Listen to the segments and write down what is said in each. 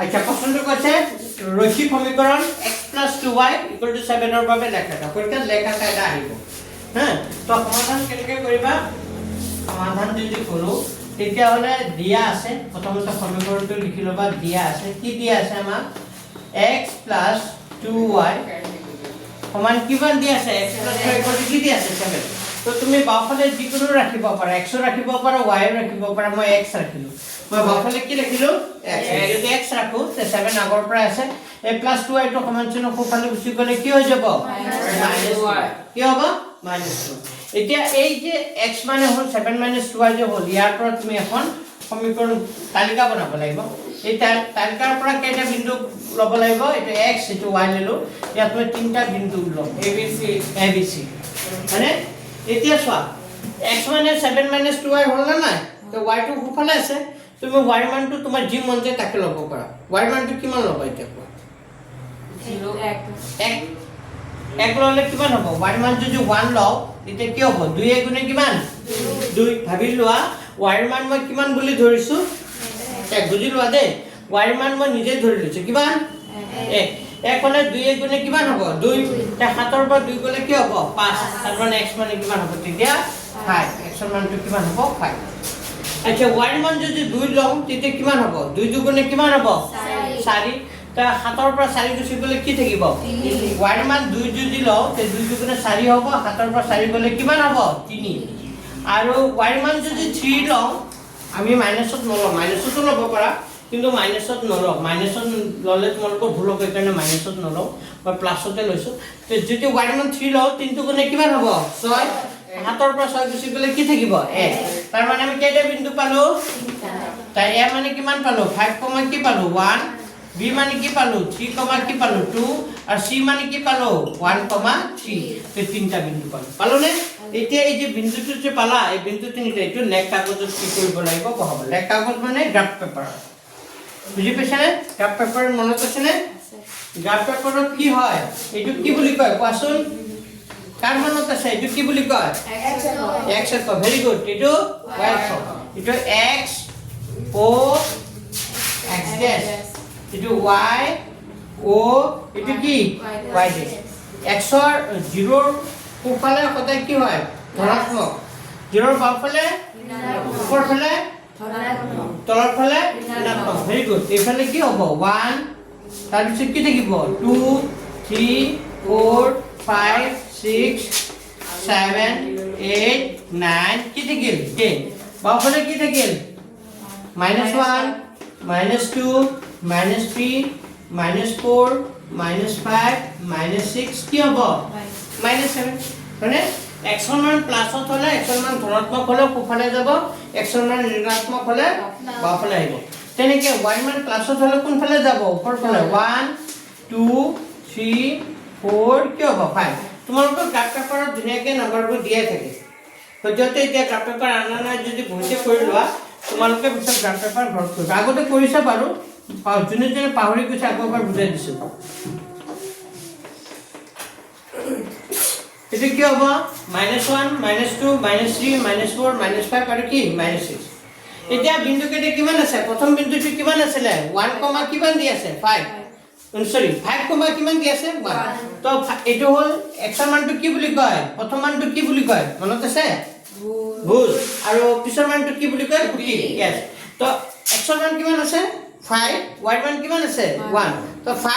আচ্ছা প্ৰশ্নটো কৈছে ৰৈখিক সমীকৰণ x + 2y = 7 ৰ বাবে লেখা এটা পৰীক্ষাত লেখা এটা আহিব হা তো সমাধান কেনেকৈ কৰিবা সমাধান যদি কৰো তেতিয়া হলে দিয়া আছে প্ৰথমতে সমীকৰণটো লিখি লবা দিয়া আছে কি দিয়া আছে আমাৰ x + 2y সমান কিমান দিয়া আছে x + 2 কি দিয়া আছে 7 তো তুমি বাওফালে যিকোনো ৰাখিব পাৰা x ৰাখিব পাৰা y ৰাখিব পাৰা মই x ৰাখিলো মই বাওফালে কি ৰাখিলো x যদি x ৰাখো তে 7 আগৰ পৰা আছে a + 2y টো সমান চিহ্ন কোফালে গুচি গলে কি হৈ যাব -y কি হ'ব -2 এতিয়া এই যে x মানে হল 7 - 2y যে হল ইয়াৰ পৰা তুমি এখন সমীকৰণ তালিকা বনাব লাগিব এই তালিকাৰ পৰা কেইটা বিন্দু লব লাগিব এটা x এটা y ললো ইয়াত মই তিনটা বিন্দু লম abc মানে এতিয়া চোৱা x মানে 7 - 2y হল না নাই তো y টো কোফালে আছে তুমি y মানটো তোমাৰ যি মন যায় তাকে লব পাৰা y মানটো কিমান লব এতিয়া কোৱা 1 1 ললে কিমান হ'ব y মান যদি 1 লও তেতিয়া কি হ'ব 2 এ গুণে কিমান 2 ভাবি লোৱা y মান মই কিমান বুলি ধৰিছো 1 বুজি লোৱা দে y মান মই নিজে ধৰি লৈছো কিমান 1 1 হলে 2 এ গুণে কিমান হ'ব 2 তে 7 ৰ পৰা 2 গলে কি হ'ব 5 তাৰ মানে x মানে কিমান হ'ব তেতিয়া 5 x ৰ মানটো কিমান হ'ব 5 আচ্ছা y মান যদি 2 লও তেতিয়া কিমান হ'ব 2 দুগুণে কিমান হ'ব 4 তা 7 ৰ পৰা 4 গুচি গলে কি থাকিব y মান 2 যদি লও তে 2 দুগুণে 4 হ'ব 7 ৰ পৰা 4 গলে কিমান হ'ব 3 আৰু y মান যদি 3 লও আমি মাইনাসত নলও মাইনাসতো লব পাৰা কিন্তু মাইনাসত নলও মাইনাসত ললে তোমালোকৰ ভুল হ'ব কাৰণে মাইনাসত নলও মই প্লাসতে লৈছো তে যদি y মান 3 লও 3 দুগুণে কিমান হ'ব 6 7 ৰ পৰা 6 গুচি গলে কি থাকিব 1 তাৰ মানে আমি কেইটা বিন্দু পালো তাই a মানে কিমান পালো 5, কি পালো 1 b মানে কি পালো 3, কি পালো 2 আর c মানে কি পালো 1, 3 তে তিনটা বিন্দু পালো পালো নে এতিয়া এই যে বিন্দুটো যে পালা এই বিন্দুটো নিতে একটু লেখ কাগজত কি কৰিব লাগিব বহাব লেখ কাগজ মানে গ্ৰাফ পেপাৰ বুজি পাইছা নে গ্ৰাফ পেপাৰ মনত আছে নে গ্ৰাফ পেপাৰত কি হয় এইটো কি বুলি কয় কোৱাচোন কার মনত আছে এইটো কি বুলি কয় x এর ভেরি গুড এইটো y এটো x o x ড্যাশ এটো y o এটো কি y ড্যাশ x এর 0 কোফালে কত কি হয় ধনাত্মক 0 বামফালে উপর ফালে ধনাত্মক তলৰ ফালে ঋণাত্মক ভেৰি গুড এফালে কি হ'ব 1 তাৰ পিছত কি থাকিব 2 3 4 5 6 7 8 9 কি থাকিল 10 বামফালে কি থাকিল -1 -2 -3 -4 -5 -6 কি হ'ব -7 মানে x এর মান প্লাসত হলে x এর মান ধনাত্মক হলে কোফালে যাব x এর মান ঋণাত্মক হলে বামফালে আহিব তেনেকে y মান প্লাসত হলে কোনফালে যাব উপৰ ফালে 1 2 3 4 কি হ'ব 5 তোমালোকৰ গ্ৰাফ পেপাৰত ধুনীয়াকৈ নম্বৰবোৰ দিয়া থাকে সত্যতে এতিয়া গ্ৰাফ পেপাৰ আনা নাই যদি ভুলতে কৰি লোৱা তোমালোকে পিছত গ্ৰাফ পেপাৰ ঘৰত কৰিবা আগতে কৰিছা বাৰু যোনে যোনে পাহৰি গৈছে আগৰবাৰ বুজাই দিছো এটা কি হ'ব -1 -2 -3 -4 -5 আৰু কি -6 এতিয়া বিন্দু কেইটা কিমান আছে প্ৰথম বিন্দুটো কিমান আছিল 1, কিমান দি আছে 5 সরি 5, কিমান দি আছে 1 তো এটো হল x এর মানটো কি বুলি কয় প্রথম মানটো কি বুলি কয় মনত আছে ভুল আৰু পিছৰ মানটো কি বুলি কয় খুঁটি यस তো x এর মান কিমান আছে 5 y মান কিমান আছে 1 তো 5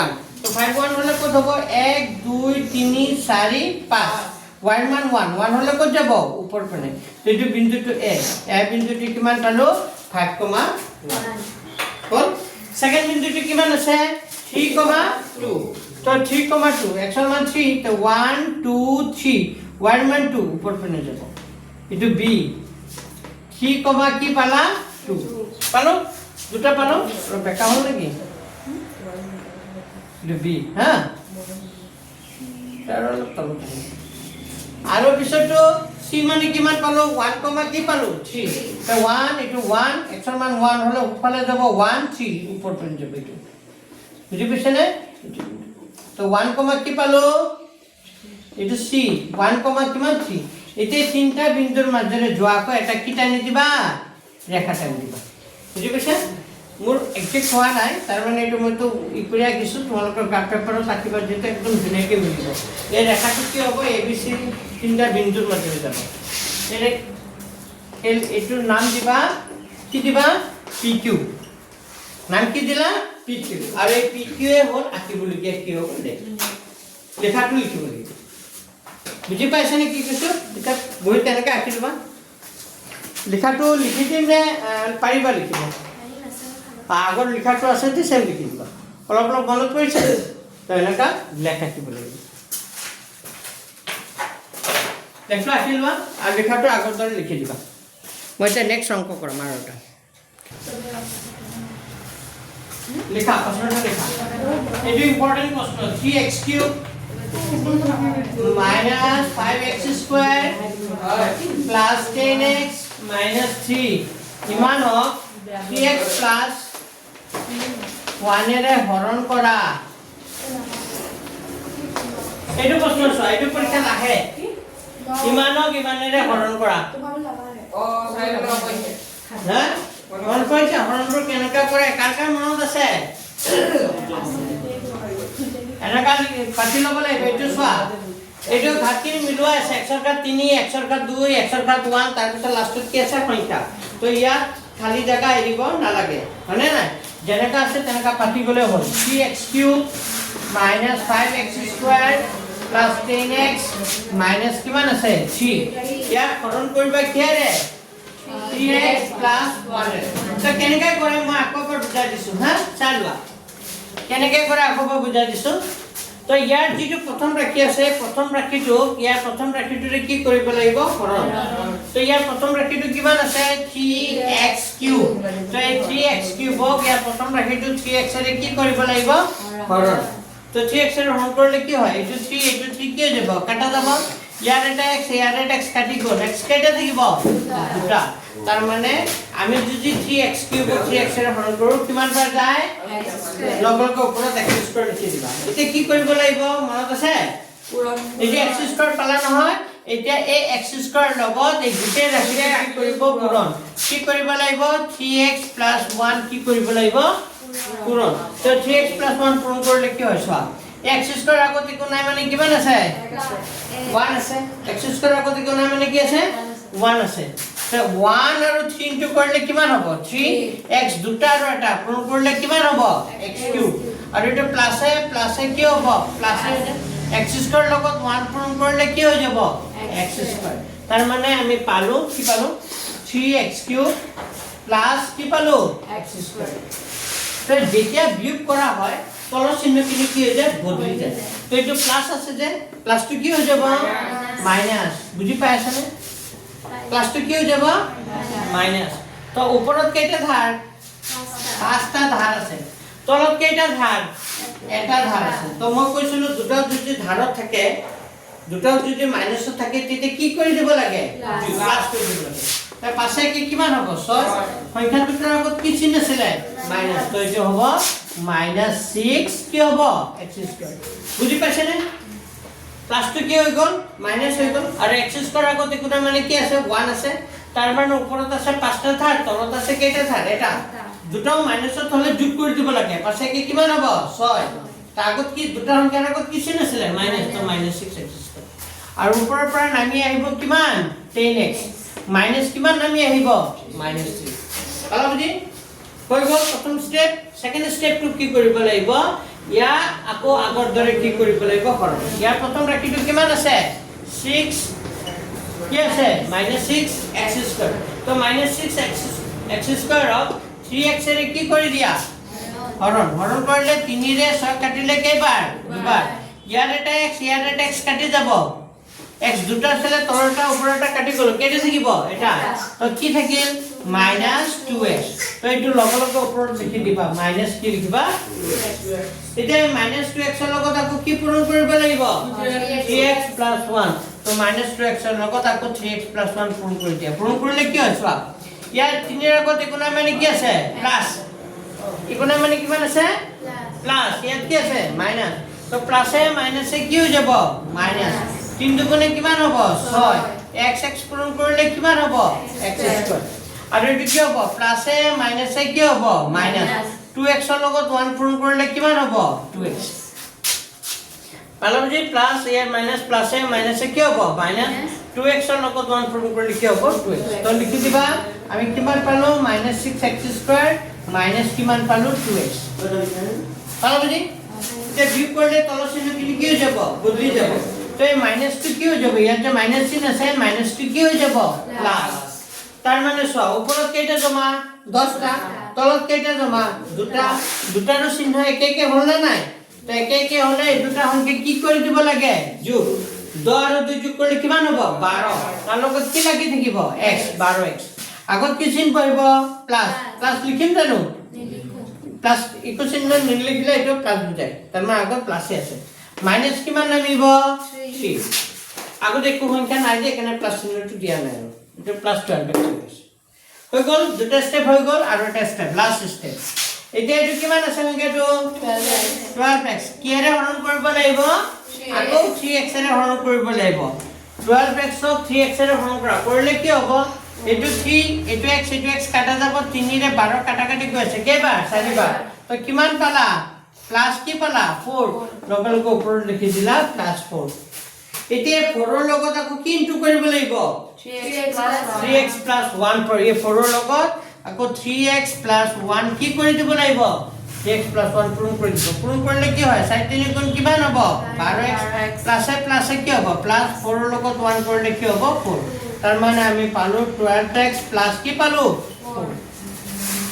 1 তো 5 1 হলে কত হ'ব 1 2 3 4 5 y মান 1 হলে কত যাব উপৰ ফালে তো এই বিন্দুটো a বিন্দুটো কিমান পালো 5, 1 হল সেকেন্ড বিন্দুটো কিমান আছে 3, 2 তো 3, 2 x এর মান 3 তো 1 2 3 y এর মান 2 উপর ফেলে যাব এটো b 3, কি পালা 2 পালো দুটা পালো আর বেকা হল নাকি এটো b হ্যাঁ তার তলত আৰু পিছতো c মানে কিমান পালো 1, কি পালো 3 তো 1 এটো 1 x এর মান 1 হলে উপরে যাব 1 3 উপর পর্যন্ত যাব এটো বুঝি পেছনে তো 1, কি পালো এটো c 1, কিমান 3 এতে তিনটা বিন্দুর মাজেৰে যোৱাকৈ এটা কি টানি দিবা ৰেখা টানি দিবা বুঝি পেছে মোৰ একজেক্ট হোৱা নাই, তাৰমানে এইটো মইতো ইকুৰি ৰাখিছোঁ, তোমালোকৰ গ্ৰাফ পেপাৰত ৰাখিবা যিহেতু একদম ধুনীয়াকৈ মিলিব। এই ৰেখাটো কি হ'ব, এ বি চি তিনিটা বিন্দুৰ মাজেৰে যাব। এইটোৰ নাম দিবা, কি দিবা, পি কিউ। নাম কি দিলা, পি কিউ। আৰু এই পি কিউৱে হ'ল আঁকিবলগীয়া কি হ'ব দে, লেখাটো লিখিব লাগিব। বুজি পাইছেনে কি কৈছোঁ? এতিয়া বহি তেনেকৈ আঁকি দিবা। লিখাটো লিখি দিম নে পাৰিবা লিখিব? আগৰ লিখাটো আছে যে চেম লিখি দিবা। অলপ অলপ মনত পৰিছে তো এনেকুৱা ব্লেক আঁকিব লাগিব। লেখাটো আঁকি লোৱা আৰু লিখাটো আগৰ দৰে লিখি দিবা। মই এতিয়া নেক্সট অংক কৰাম আৰু এটা। লিখা, প্ৰশ্নটো লিখা। এইটো ইম্পৰ্টেণ্ট প্ৰশ্ন। 3x³ minus 5x square plus 10x minus 3 ইমানক 3x plus 1 এৰে হৰণ কৰা। এইটো প্ৰশ্ন চোৱা, এইটো পৰীক্ষাত আহে। ইমানক ইমানেৰে হৰণ কৰা। হৰণ কৰিছে, হৰণবোৰ কেনেকৈ কৰে কাৰ কাৰ মনত আছে? এনেকা পাতি ল'ব লাগিব। এইটো চোৱা, এইটো ঘাতখিনি মিলোৱা আছে, এক্সৰ ঘাত 3, এক্সৰ ঘাত 2, এক্সৰ ঘাত 1, তাৰপিছত লাষ্টত কি আছে, সংখ্যা। তো ইয়াত খালী জেগা এৰিব নালাগে, হয়নে নাই? যেনেকা আছে তেনেকা পাতি গ'লে হ'ল। 3x³ minus 5x square plus 10x minus কিমান আছে 3। ইয়াক হৰণ কৰিবা কিহেৰে? 3x plus 1। তো কেনেকৈ কৰে মই আকৌ এবাৰ বুজাই দিছোঁ হা, চাই লোৱা কেনেকৈ কৰে আকৌ এবাৰ বুজাই দিছোঁ। তো ইয়াৰ যিটো প্ৰথম ৰাশি আছে, প্ৰথম ৰাশিটো ইয়াৰ প্ৰথম ৰাশিটোৰে কি কৰিব লাগিব, হৰণ। তো ইয়াৰ প্ৰথম ৰাশিটো কিমান আছে, 3x³ তো এই 3x³ ইয়াৰ প্ৰথম ৰাশিটো 3x এৰে কি কৰিব লাগিব, হৰণ। তো 3x এৰে হৰণ কৰিলে কি হয়, এইটো 3 এইটো 3 কি হৈ যাব, কাটা যাব। ইয়াৰ এটা x ইয়াৰ এটা x কাটি গ'ল, x কেইটা থাকিব, দুটা। তাৰ মানে আমি যদি 3x³ 3x এৰে হৰণ কৰোঁ কিমান বাৰ যায়, লগে লগে ওপৰত x² লিখি দিবা। এতিয়া কি কৰিব লাগিব মনত আছে, এই যে x² পালা নহয়, এতিয়া এই x² লগত এই গোটেই ৰাশিৰে কি কৰিব, পূৰণ। কি কৰিব লাগিব, 3x plus 1 কি কৰিব লাগিব, পূৰণ। তো 3x plus 1 পূৰণ কৰিলে কি হয় চোৱা, x² আগত একো নাই মানে কিমান আছে, 1 আছে। x² আগত একো নাই মানে কি আছে, 1 আছে। তো 1 আৰু 3 ইনটু কৰিলে কিমান হ'ব, 3x দুটা আৰু এটা পূৰণ কৰিলে কিমান হ'ব, x³ আৰু এটা প্লাসে প্লাসে কি হ'ব, প্লাসে x² লগত 1 পূৰণ কৰিলে কি হৈ যাব, x²। তাৰ মানে আমি পালো কি পালো, 3x³ প্লাস কি পালো, x²। তো যেতিয়া বিয়োগ কৰা হয় তলৰ চিহ্নখিনি কি হৈ যায়, বদলি যায়। তো এইটো প্লাস আছে যে প্লাসটো কি হৈ যাব, মাইনাস। বুজি পাই আছানে, প্লাসটো কি হৈ যাব, মাইনাস। তো ওপৰত কেইটা ধাৰ, 5টা ধাৰ আছে। তলত কেইটা ধাৰ, এটা ধাৰ আছে। তো মই কৈছিলো দুটা যদি ধাৰত থাকে, দুটা যদি মাইনাসত থাকে তেতিয়া কি কৰি দিব লাগে, প্লাস কৰি দিব লাগে। তাৰ পাছে কি কিমান হ'ব, 6। সংখ্যাটোৰ আগত কি চিহ্ন আছিলে, মাইনাস। তো এইটো হ'ব -6 কি হ'ব, x²। বুজি পাইছেনে, প্লাসটো কি হৈ গ'ল, মাইনাস হৈ গ'ল। আৰু x² আগত একো নাই মানে কি আছে, 1 আছে। তাৰ মানে ওপৰত আছে 5টা ধাৰ, তলত আছে কেইটা ধাৰ, এটা। দুটাও মাইনাসত হলে যোগ কৰি দিব লাগে, পাছে কি কিমান হ'ব, 6। তাৰ আগত কি দুটা সংখ্যাৰ আগত কি চিহ্ন আছিলে, মাইনাস। তো -6x²। আৰু ওপৰৰ পৰা নামি আহিব কিমান, 10x মাইনাস কিমান নামি আহিব, -3। পালা বুজি, হৈ গ'ল প্ৰথম স্টেপ। সেকেন্ড স্টেপটো কি কৰিব লাগিব, ইয়া আকৌ আগৰ দৰে কি কৰিব লাগিব, হৰণ। ইয়াৰ প্ৰথম ৰাশিটো কিমান আছে, 6 কি আছে, -6x²। তো -6x² 3x এৰে কি কৰি দিয়া, হৰণ। হৰণ কৰিলে 3 ৰে 6 কাটিলে কেইবাৰ, দুবাৰ। ইয়াৰ এটা x ইয়াৰ এটা x কাটি যাব, x দুটা আছে, তলটা ওপৰটা কাটি গ'ল, কেইটা থাকিব, এটা। তো কি থাকিল, -2x। তো এইটো লগে লগে ওপৰত লিখি দিবা, মাইনাস কি লিখিবা, এতিয়া -2x ৰ লগত আকৌ কি পূৰণ কৰিব লাগিব, 3x plus 1। তো -2x ৰ লগত আকৌ 3x plus 1 পূৰণ কৰি দিয়া। পূৰণ কৰিলে কি হয় চোৱা, ইয়াৰ 3 ৰ আগত একো নাই মানে কি আছে, প্লাস। একো নাই মানে কিমান আছে, প্লাস। ইয়াত কি আছে, মাইনাস। তো প্লাসে মাইনাসে কি হৈ যাব, মাইনাস। 3 দুগুণে কিমান হ'ব, 6। x পূৰণ কৰিলে কিমান হ'ব, x²। আৰু এটো কি হ'ব প্লাসে মাইনাসে কি হ'ব মাইনাস 2x ৰ লগত 1 পূৰণ কৰিলে কিমান হ'ব 2x পালো যে প্লাস এ মাইনাস প্লাসে মাইনাসে কি হ'ব মাইনাস 2x ৰ লগত 1 পূৰণ কৰিলে কি হ'ব 2x তো লিখি দিবা আমি কিমান পালো -6x² মাইনাস কিমান পালো 2x পালো বুজি এটা বিয়োগ কৰিলে তলৰ চিহ্নখিনি কি হৈ যাব বদলি যাব তো এই মাইনাসটো কি হৈ যাব ইয়াতে মাইনাস চিহ্ন আছে মাইনাসটো কি হৈ যাব প্লাস তার মানে চোৱা ওপৰত কেইটা জমা 10টা তলত কেইটা জমা দুটা দুটাৰো চিহ্ন একে একে হ'ল না নাই তো একে একে হলে দুটা সংখ্যা কি কৰি দিব লাগে যোগ 10 আৰু 2 যোগ কৰিলে কিমান হ'ব 12 তাৰ লগত কি লাগি থাকিব x 12x আগত কি চিহ্ন পৰিব প্লাস প্লাস লিখিম জানো প্লাস ইকো চিহ্ন নিলিখিলে এটো প্লাস বুজায় তাৰ মানে আগত প্লাসে আছে মাইনাস কিমান নামিব 3 আগতে একো সংখ্যা নাই যে এখানে প্লাস চিহ্নটো দিয়া নাই আৰু এটা প্লাস 12 হৈ গল দুটা স্টেপ হৈ গল আৰু এটা স্টেপ লাস্ট স্টেপ এতিয়া এটো কিমান আছে সংখ্যাটো 12x কিহেৰে হৰণ কৰিব লাগিব আকৌ 3x এৰে হৰণ কৰিব লাগিব 12x ক 3x এৰে হৰণ কৰা কৰিলে কি হ'ব এটো 3 এটো x কাটা যাব 3 ৰে 12 কাটা কাটি গৈ আছে কেইবাৰ 4 বাৰ তো কিমান পালা প্লাস কি পালা 4 ডবল কো ওপৰত লিখি দিলা প্লাস 4 এতিয়া 4 ৰ লগত আকৌ কি ইনটু কৰিব লাগিব 3x + 1 पर ये 4 ৰ লগত আকৌ 3x + 1 কি কৰি দিব লাগিব 3x + 1 পূৰণ কৰি দিব পূৰণ কৰিলে কি হয় 4 3 গুণ কিমান হ'ব 12x প্লাসে প্লাসে কি হ'ব প্লাস 4 ৰ লগত 1 কৰিলে কি হ'ব 4 তাৰ মানে আমি পালো 12x প্লাস কি পালো 4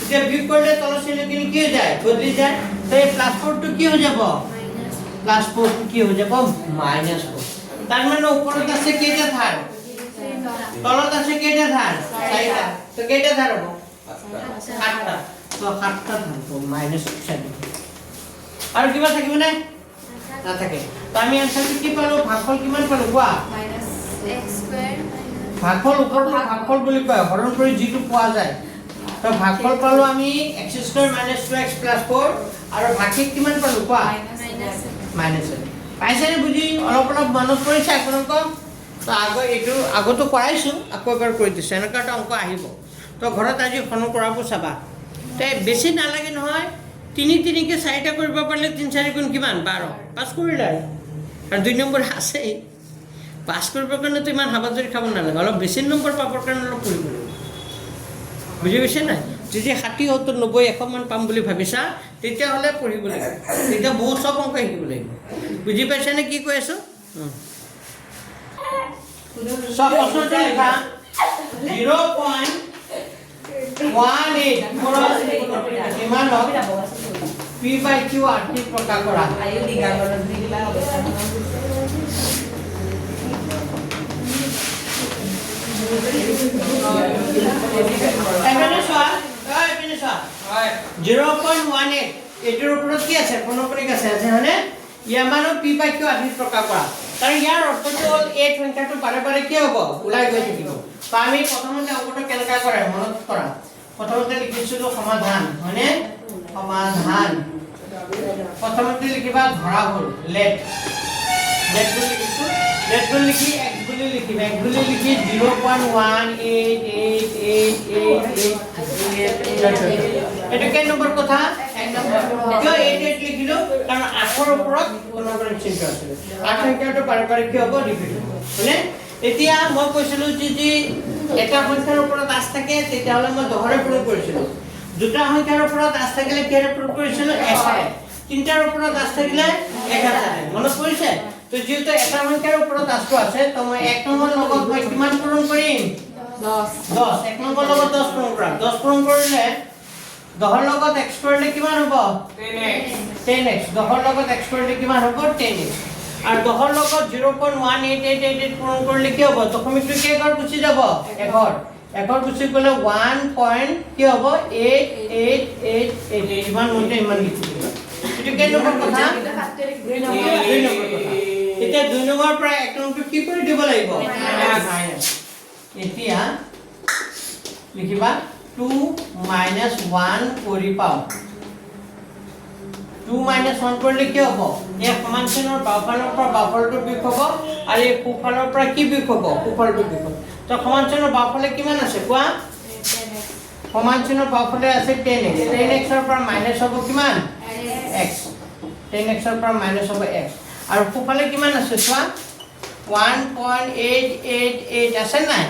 এতিয়া বিয়োগ কৰিলে তলৰ চিহ্নখিনি কি হৈ যায় বদলি যায় তো এই প্লাস 4 টো কি হৈ যাব প্লাস 4 টো কি হৈ যাব -4 তার মানে উপৰত আছে কেইটা ধাৰ তলত আছে কেইটা ধাৰ 4টা তো কেইটা ধাৰ হ'ব 8টা তো 8টা ধাৰ তো -4 আৰু কিবা থাকিব না না থাকে তো আমি আনসাৰটো কি পালো ভাগফল কিমান পালো কোৱা -x² ভাগফল ওপৰত ভাগফল বুলি কয় হৰণ কৰি যিটো পোৱা যায় তো ভাগফল পালো আমি x² - 2x + 4 আৰু ভাগিক কিমান পালো কোৱা -7 পাইছানে বুজি অলপ অলপ মনত পৰিছে আপোনালোকৰ তো আগতো কৰাইছো আকৌ এবাৰ কৰি দিছো এনেকা এটা অংক আহিব তো ঘৰত আজি ফোন কৰাব চাবা তে বেছি নালাগে নহয় 3 3 কে 4টা কৰিব পাৰিলে 3 4 গুণ কিমান 12 পাস কৰিলা আৰু 2 নম্বৰ আছে পাস কৰিবৰ কাৰণে তো ইমান হাবাজৰি খাব নালাগে অলপ বেছি নম্বৰ পাবৰ কাৰণে অলপ পঢ়িব লাগিব বুজি পাইছে না যদি 60 70 90 100 মান পাম বুলি ভাবিছা তেতিয়া হলে পঢ়িব লাগিব তেতিয়া বহুত সব অংক শিকিব লাগিব বুজি পাইছে নে কি কৈ আছো সব প্রশ্নটা লেখা 0.18 কিমান হ'ব p/q আৰ্থিক প্ৰকাশ কৰা আয়ু দিগাগৰ দিগলা অৱস্থা এখানে চোৱা 0.18 এটোৰ ওপৰত কি আছে পনপনিক আছে হয়নে ইয়াৰ মানে p/q আৰ্থিক প্ৰকাশ কৰা কাৰণ ইয়াৰ অৰ্থটো হ'ল এই সংখ্যাটো বাৰে বাৰে কি হ'ব ওলাই গৈ থাকিব তো আমি প্ৰথমতে অংকটো কেনেকা কৰে মনত কৰা প্ৰথমতে লিখিছিলো সমাধান হয়নে সমাধান প্ৰথমতে লিখিবা ধৰা হ'ল লেট বুলি লিখিছো লেট বুলি লিখি x বুলি লিখিম x বুলি লিখি 0.188888 এটা কেই নম্বৰ কথা এক নম্বৰ কিয় 88 লিখিলো কাৰণ 8 ৰ ওপৰত নম্বৰ চিহ্ন আছে 8 সংখ্যাটো বাৰে বাৰে কি হ'ব ৰিপিট হ'ব হয়নে এতিয়া মই কৈছিলো যে এটা সংখ্যাৰ ওপৰত আছ থাকে তেতিয়াহলে মই 10 ৰে পূৰণ কৰিছিলো দুটা সংখ্যাৰ ওপৰত আছ থাকিলে কিৰে পূৰণ কৰিছিলো 1 তিনটাৰ ওপৰত আছ থাকিলে 1000 মনত পৰিছে তো যেহেতু এটা সংখ্যাৰ ওপৰত আছটো আছে তো মই 1 নম্বৰ লগত মই কিমান পূৰণ কৰিম 10 1 নম্বৰ লগত 10 পূৰণ কৰা 10 পূৰণ কৰিলে 10 লগত x কৰিলে কিমান হ'ব 10x 10 লগত x কৰিলে কিমান হ'ব 10x আর 10 লগত 0.18888 পূরণ করলে কি হবে দশমিকটো কে ঘর গুছি যাব এঘর গুছি গলে 1 পয়েন্ট কি হবে 8888 ইমান মতে ইমান লিখি দিবা এটো কে নম্বৰ কথা 2 নম্বৰ কথা এতিয়া 2 নম্বৰ পৰা 1 নম্বৰটো কি কৰি দিব লাগিব মাইনাস এতিয়া লিখিবা 2 - 1 কৰি পাও 2 - 1 কৰিলে কি হ'ব এই সমান চিহ্নৰ বাওফালৰ পৰা বাওফালটো বিয়োগ হ'ব আৰু এই সোঁফালৰ পৰা কি বিয়োগ হ'ব সোঁফালটো বিয়োগ হ'ব তো সমান চিহ্নৰ বাওফালে কিমান আছে কোৱা সমান চিহ্নৰ বাওঁফালে আছে 10x 10x ৰ পৰা মাইনাছ হ'ব কিমান x 10x ৰ পৰা মাইনাছ হ'ব x আৰু সোঁফালে কিমান আছে চোৱা 1.888 আছে নাই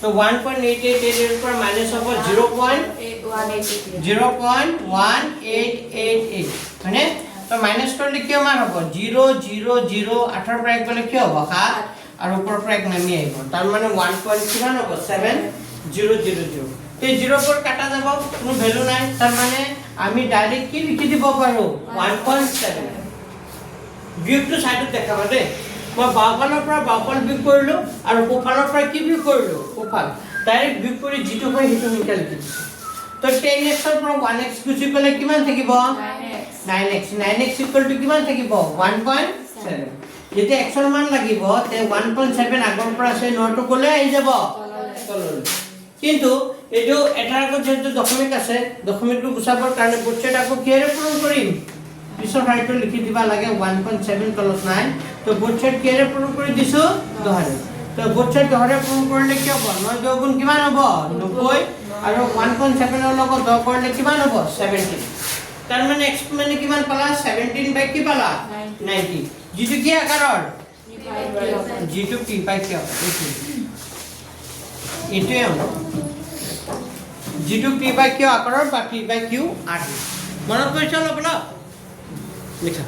তো 1.888 এর উপর মাইনাস হবে 0.1888 মানে তো মাইনাস করলে কি মান হবে 0 0 0 18 पर 1 বলে কি হবে 7 আর উপর पर 1 নামি আইব তার মানে 1. কিমান হবে 7000 এই 0 পর কাটা যাব কোনো ভ্যালু নাই তার মানে আমি ডাইরেক্ট কি লিখি দিব পারো 1.7 বিয়োগটো সাইডত দেখাবা দে মই বাওঁফালৰ পৰা বাওঁফাল বিয়োগ কৰিলো আৰু সোঁফালৰ পৰা কি বিয়োগ কৰিলো সোঁফাল ডাইৰেক্ট বিয়োগ কৰি যিটো হয় সেইটো সোনকালে লিখি দিছো তো 10x ৰ পৰা 1x গুচি গ'লে কিমান থাকিব 9x কিমান থাকিব 1.7 যেতিয়া x ৰ মান লাগিব তে 1.7 আগৰ পৰা আছে 9 টো গ'লে আহি যাব তললৈ কিন্তু এইটো এটাৰ আগত যেটো দশমিক আছে দশমিকটো গুচাবৰ কাৰণে বুটছেট আকৌ কিহেৰে পূৰণ কৰিম পিছৰ ঠাইটো লিখি দিবা লাগে 1.7 তলত নাই তো বুটছেট কিহেৰে পূৰণ কৰি দিছো 1000 তো বুটছেট 1000 পূৰণ কৰিলে কি হ'ব 9 গুণ কিমান হ'ব 90 আৰু 1.7 ৰ লগত 10 কৰিলে কিমান হ'ব 70 তাৰ মানে x মানে কিমান পালা 17 বাই কি পালা 90 যিটো কি আকাৰৰ যিটো p বাই কি এইটোৱে যিটো p বাই q আকাৰৰ বা p বাই q 8 মনত কৰিছ অলপ লিখা